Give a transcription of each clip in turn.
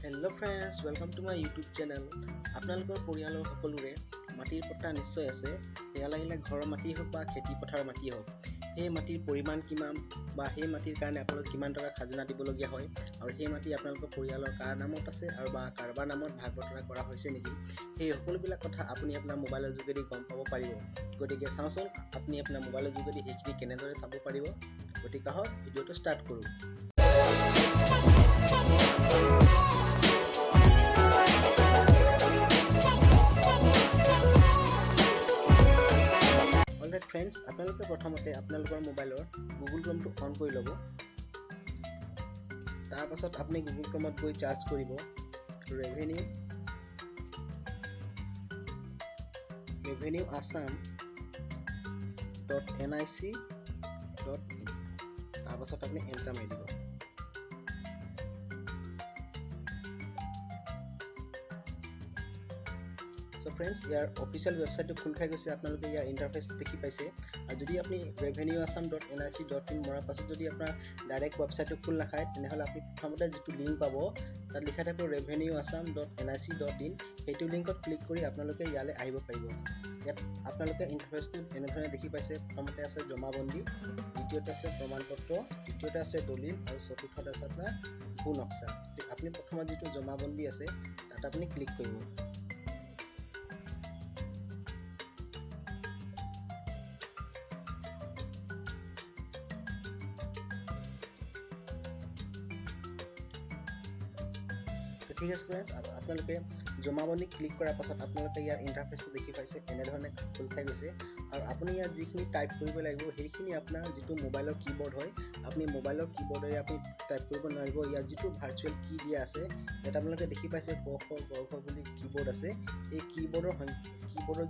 Hello friends, welcome to my YouTube channel. আপোনালোকৰ পৰিয়ালৰ সকলোৰে মাটিৰ পট্টা নিশ্চয় আছে। এয়া লাগিলে ঘৰৰ মাটি হওক বা খেতি পথাৰৰ মাটি হওক। সেই মাটিৰ পৰিমাণ কিমান বা সেই মাটিৰ কাৰণে আপোনালোক কিমান টকা খাজনা দিবলগীয়া হয় আৰু সেই মাটি আপোনালোকৰ পৰিয়ালৰ কাৰ নামত আছে আৰু বা কাৰোবাৰ নামত ভাগ বতৰা কৰা হৈছে নেকি, সেই সকলোবিলাক কথা আপুনি আপোনাৰ মোবাইলৰ যোগেদি গম পাব পাৰিব। গতিকে চাওঁচোন আপুনি আপোনাৰ মোবাইলৰ যোগেদি সেইখিনি কেনেদৰে চাব পাৰিব। গতিকে আহক ভিডিঅ'টো ষ্টাৰ্ট কৰোঁ। অলৰাইট ফ্ৰেণ্ডছ, আপোনালোকে প্ৰথমতে আপোনালোকৰ মোবাইলৰ গুগল ক্ৰমটো অন কৰি ল'ব। তাৰ পাছত আপুনি গুগল ক্ৰমত গৈ চাৰ্চ কৰিব revenue assam.nic.in। তাৰ পাছত আপুনি এণ্টাৰ মাৰি দিব। So friends, ইয়াৰ অফিচিয়েল ৱেবছাইটটো খোল খাই গৈছে। আপোনালোকে ইয়াৰ ইণ্টাৰফেচটো দেখি পাইছে। আৰু যদি আপুনি revenueassam.nic.in মৰাৰ পাছত যদি আপোনাৰ ডাইৰেক্ট ৱেবছাইটটো খোল নাখায়, তেনেহ'লে আপুনি প্ৰথমতে যিটো লিংক পাব তাত লিখা থাকিব revenueassam.nic.in। সেইটো লিংকত ক্লিক কৰি আপোনালোকে ইয়ালৈ আহিব পাৰিব। ইয়াত আপোনালোকে ইণ্টাৰফেচটো এনেধৰণে দেখি পাইছে। প্ৰথমতে আছে জমাবন্দী, দ্বিতীয়তে আছে প্ৰমাণপত্ৰ, তৃতীয়তে আছে দলিল আৰু চতুৰ্থতে আছে আপোনাৰ ভূ নক্সা। আপুনি প্ৰথমত যিটো জমাবন্দী আছে তাত আপুনি ক্লিক কৰিব। ঠিক আছে ফ্ৰেণ্ডছ, আপোনালোকে জমাবন্দী ক্লিক কৰাৰ পাছত আপোনালোকে ইয়াৰ ইণ্টাৰফেচটো দেখি পাইছে। এনেধৰণে খোল খাই গৈছে আৰু আপুনি ইয়াত যিখিনি টাইপ কৰিব লাগিব সেইখিনি আপোনাৰ যিটো মোবাইলৰ কীবৰ্ড হয়, আপুনি মোবাইলৰ কীবৰ্ডেৰে আপুনি টাইপ কৰিব নোৱাৰিব। ইয়াত যিটো ভাৰ্চুৱেল কি দিয়া আছে, ইয়াত আপোনালোকে দেখি পাইছে ক খ গ ঘ বুলি কীবৰ্ড আছে। এই কীবৰ্ডৰ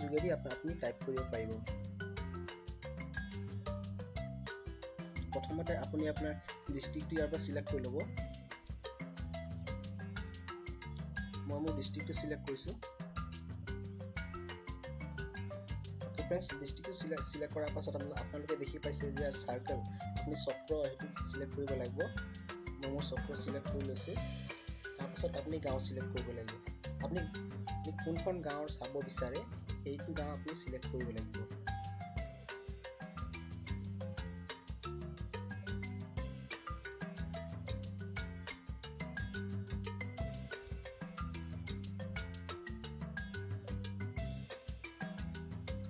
যোগেদি আপুনি টাইপ কৰিব পাৰিব। প্ৰথমতে আপুনি আপোনাৰ ডিষ্ট্ৰিক্টটো ইয়াৰ পৰা চিলেক্ট কৰি ল'ব। মই মোৰ ডিষ্ট্ৰিক্টটো চিলেক্ট কৰিছোঁ। ডিষ্ট্ৰিক্টটো চিলেক্ট কৰাৰ পাছত আপোনালোকে দেখি পাইছে যে ইয়াৰ চাৰ্কেল, আপুনি চক্ৰ সেইটো চিলেক্ট কৰিব লাগিব। মই মোৰ চক্ৰ চিলেক্ট কৰি লৈছোঁ। তাৰপাছত আপুনি গাঁও চিলেক্ট কৰিব লাগিব। আপুনি কোনখন গাঁৱৰ চাব বিচাৰে সেইটো গাঁও আপুনি চিলেক্ট কৰিব লাগিব।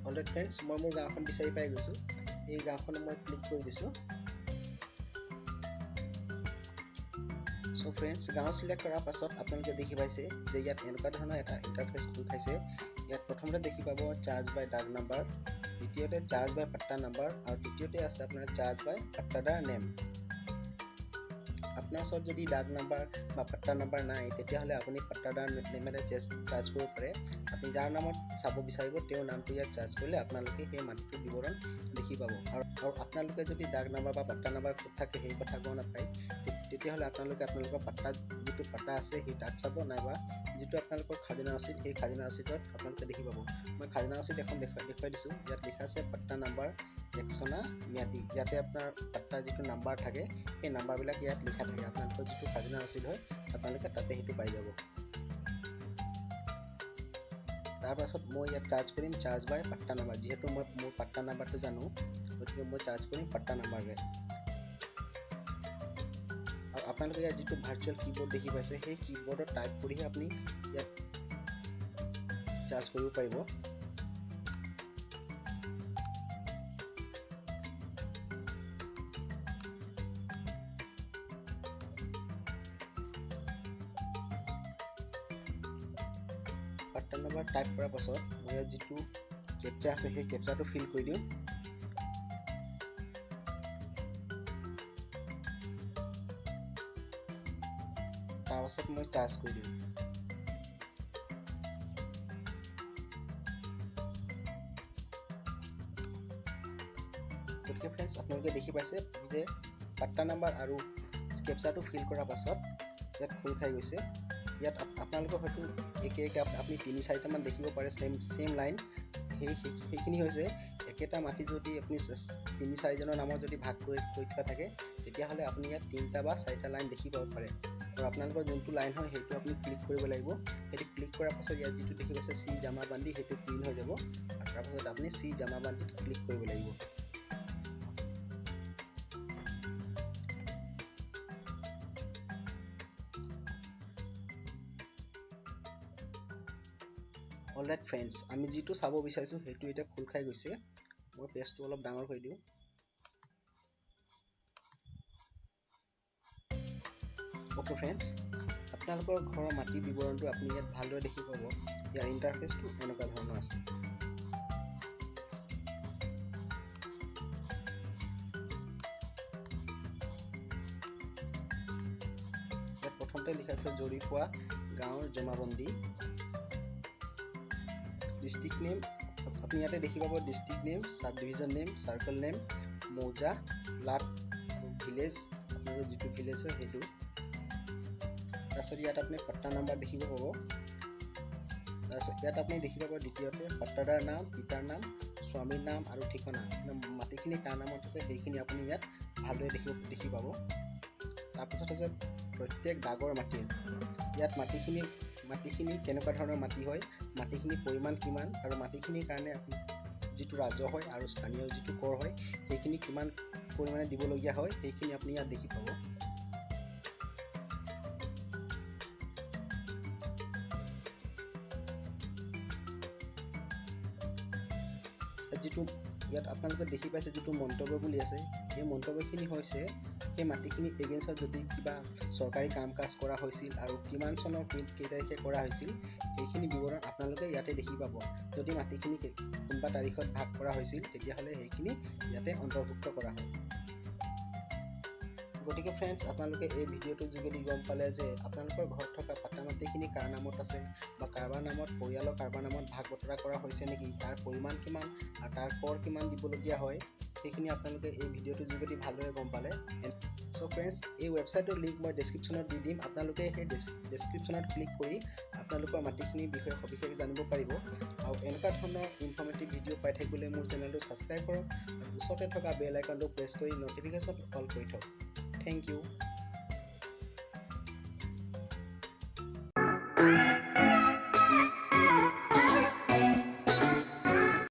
অলৰাইট ফ্ৰেণ্ডছ, মই মোৰ গাঁওখন বিচাৰি পাই গৈছোঁ। এই গাঁওখনত মই ক্লিক কৰি দিছোঁ। চ' ফ্ৰেণ্ডছ, গাঁও চিলেক্ট কৰাৰ পাছত আপোনালোকে দেখি পাইছে যে ইয়াত এনেকুৱা ধৰণৰ এটা ইণ্টাৰফেচ খোল খাইছে। ইয়াত প্ৰথমতে দেখি পাব চাৰ্জ বাই ডাক নাম্বাৰ, দ্বিতীয়তে চাৰ্জ বাই পাট্টা নাম্বাৰ আৰু তৃতীয়তে আছে আপোনাৰ চাৰ্জ বাই পাট্টাদাৰ নেম। আপোনাৰ ওচৰত যদি ডাক নাম্বাৰ বা পাট্টা নাম্বাৰ নাই, তেতিয়াহ'লে আপুনি পাট্টাদাৰ নেমেৰে চাৰ্জ কৰিব পাৰে। আপুনি যাৰ নামত চাব বিচাৰিব তেওঁৰ নামটো ইয়াত চাৰ্জ কৰিলে আপোনালোকে সেই মাটিটোৰ বিৱৰণ দেখি পাব। আৰু আপোনালোকে যদি ডাক নাম্বাৰ বা পাট্টা নাম্বাৰ ক'ত থাকে সেই কথা গম নাপায়, তেতিয়াহ'লে আপোনালোকে আপোনালোকৰ যিটো পাট্টা আছে সেই তাত চাব, নাইবা যিটো আপোনালোকৰ খাজনা ৰচিদ সেই খাজনা ৰচিদত আপোনালোকে দেখি পাব। মই খাজনা ৰচিদ এখন দেখুৱাই দিছোঁ। ইয়াত লিখা আছে পাট্টা নাম্বাৰ একচনা ম্যাদী। ইয়াতে আপোনাৰ পাট্টাৰ যিটো নাম্বাৰ থাকে সেই নাম্বাৰবিলাক ইয়াত লিখা থাকে। আপোনালোকৰ যিটো খাজনা ৰচিদ হয় আপোনালোকে তাতে সেইটো পাই যাব। তাৰ পাছত মই ইয়াত চাৰ্জ কৰিম চাৰ্জ বাই পাট্টা নাম্বাৰ। যিহেতু মই মোৰ পাট্টা নাম্বাৰটো জানো, গতিকে মই চাৰ্জ কৰিম পাট্টা নাম্বাৰৰে। আৰু আপোনালোকে ইয়াত যিটো ভাৰ্চুৱেল কীবৰ্ড দেখি পাইছে সেই কীবৰ্ডত টাইপ কৰিহে আপুনি ইয়াত চাৰ্জ কৰিব পাৰিব। পাট্টা নাম্বাৰ টাইপ কৰাৰ পাছত মই ইয়াত যিটো কেপচা আছে সেই কেপচাটো ফিল কৰি দিওঁ। তাৰপাছত মই চাৰ্জ কৰি দিওঁ। গতিকে ফ্ৰেণ্ডছ, আপোনালোকে দেখি পাইছে যে পাট্টা নাম্বাৰ আৰু কেপচাটো ফিল কৰাৰ পাছত ইয়াত খোল খাই গৈছে। ইয়াত আপোনালোকৰ হয়তো একে আপুনি ৩-৪টামান দেখিব পাৰে চেম লাইন। সেইখিনি হৈছে একেটা মাটি যদি আপুনি ৩-৪জনৰ নামত যদি ভাগ কৰি থোৱা থাকে, তেতিয়াহ'লে আপুনি ইয়াত ৩টা বা 4টা লাইন দেখি পাব পাৰে। আৰু আপোনালোকৰ যোনটো লাইন হয় সেইটো আপুনি ক্লিক কৰিব লাগিব। সেইটো ক্লিক কৰাৰ পাছত ইয়াত যিটো দেখি পাইছে চি জামাবান্দি সেইটো প্ৰিন্ট হৈ যাব আৰু তাৰপাছত আপুনি চি জামাবান্দিত ক্লিক কৰিব লাগিব। অলৰাইট ফ্ৰেণ্ডছ, আমি যিটো চাব বিচাৰিছোঁ সেইটো এতিয়া খোল খাই গৈছে। মই পেজটো অলপ ডাঙৰ কৰি দিওঁ। অ'কে ফ্ৰেণ্ডছ, আপোনালোকৰ ঘৰৰ মাটিৰ বিৱৰণটো আপুনি ইয়াত ভালদৰে দেখি পাব। ইয়াৰ ইণ্টাৰফেচটো এনেকুৱা ধৰণৰ আছে। ইয়াত প্ৰথমতে লিখা আছে জৰীপোৱা গাঁৱৰ জমাবন্দী। ডিষ্ট্ৰিক্ট নেম আপুনি ইয়াতে দেখি পাব, district name, sub division name, circle name, মৌজা, ব্লাড, ভিলেজ, আপোনালোকৰ যিটো ভিলেজ হয় সেইটো। তাৰপিছত ইয়াত আপুনি পট্টা নাম্বাৰ দেখিব পাব। তাৰপিছত ইয়াত আপুনি দেখি পাব দ্বিতীয়তে পট্টাদাৰ নাম, পিতাৰ নাম, স্বামীৰ নাম আৰু ঠিকনা। মাটিখিনি কাৰ নামত আছে সেইখিনি আপুনি ইয়াত ভালদৰে দেখি পাব। তাৰপিছত আছে প্ৰত্যেক দাগৰ মাটি। ইয়াত মাটিখিনি কেনেকুৱা ধৰণৰ মাটি হয়, মাটিখিনিৰ পৰিমাণ কিমান আৰু মাটিখিনিৰ কাৰণে আপুনি যিটো ৰাজহ হয় আৰু স্থানীয় যিটো কৰ হয় সেইখিনি কিমান পৰিমাণে দিবলগীয়া হয় সেইখিনি আপুনি ইয়াত দেখি পাব। ইয়াত আপোনালোকে দেখি পাইছে যিটো মন্তব্য বুলি আছে, এই মন্তব্যখিনি হৈছে সেই মাটিখিনি এগেইনষ্টত যদি কিবা চৰকাৰী কাম কাজ কৰা হৈছিল আৰু কিমান চনৰ কেই তাৰিখে কৰা হৈছিল সেইখিনি বিৱৰণ আপোনালোকে ইয়াতে দেখি পাব। যদি মাটিখিনি কোনোবা তাৰিখত ভাগ কৰা হৈছিল তেতিয়াহ'লে সেইখিনি ইয়াতে অন্তৰ্ভুক্ত কৰা হয়। গতিকে ফ্ৰেণ্ডছ, আপোনালোকে এই ভিডিঅ'টোৰ যোগেদি গম পালে যে আপোনালোকৰ ঘৰত থকা পাট্টা মাটিখিনি কাৰ নামত আছে বা কাৰোবাৰ নামত, পৰিয়ালৰ কাৰোবাৰ নামত ভাগ বতৰা কৰা হৈছে নেকি, তাৰ পৰিমাণ কিমান আৰু তাৰ কৰ কিমান দিবলগীয়া হয় সেইখিনি আপোনালোকে এই ভিডিঅ'টোৰ যোগেদি ভালদৰে গম পালে। চ' ফ্ৰেণ্ডছ, এই ৱেবছাইটৰ লিংক মই ডেছক্ৰিপশ্যনত দি দিম। আপোনালোকে সেই ডেছক্ৰিপশ্যনত ক্লিক কৰি আপোনালোকৰ মাটিখিনিৰ বিষয়ে সবিশেষ জানিব পাৰিব। আৰু এনেকুৱা ধৰণৰ ইনফৰ্মেটিভ ভিডিঅ' পাই থাকিবলৈ মোৰ চেনেলটো ছাবস্ক্ৰাইব কৰক আৰু ওচৰতে থকা বেল আইকনটো প্ৰেছ কৰি ন'টিফিকেশ্যন অল কৰি থওক। Thank you.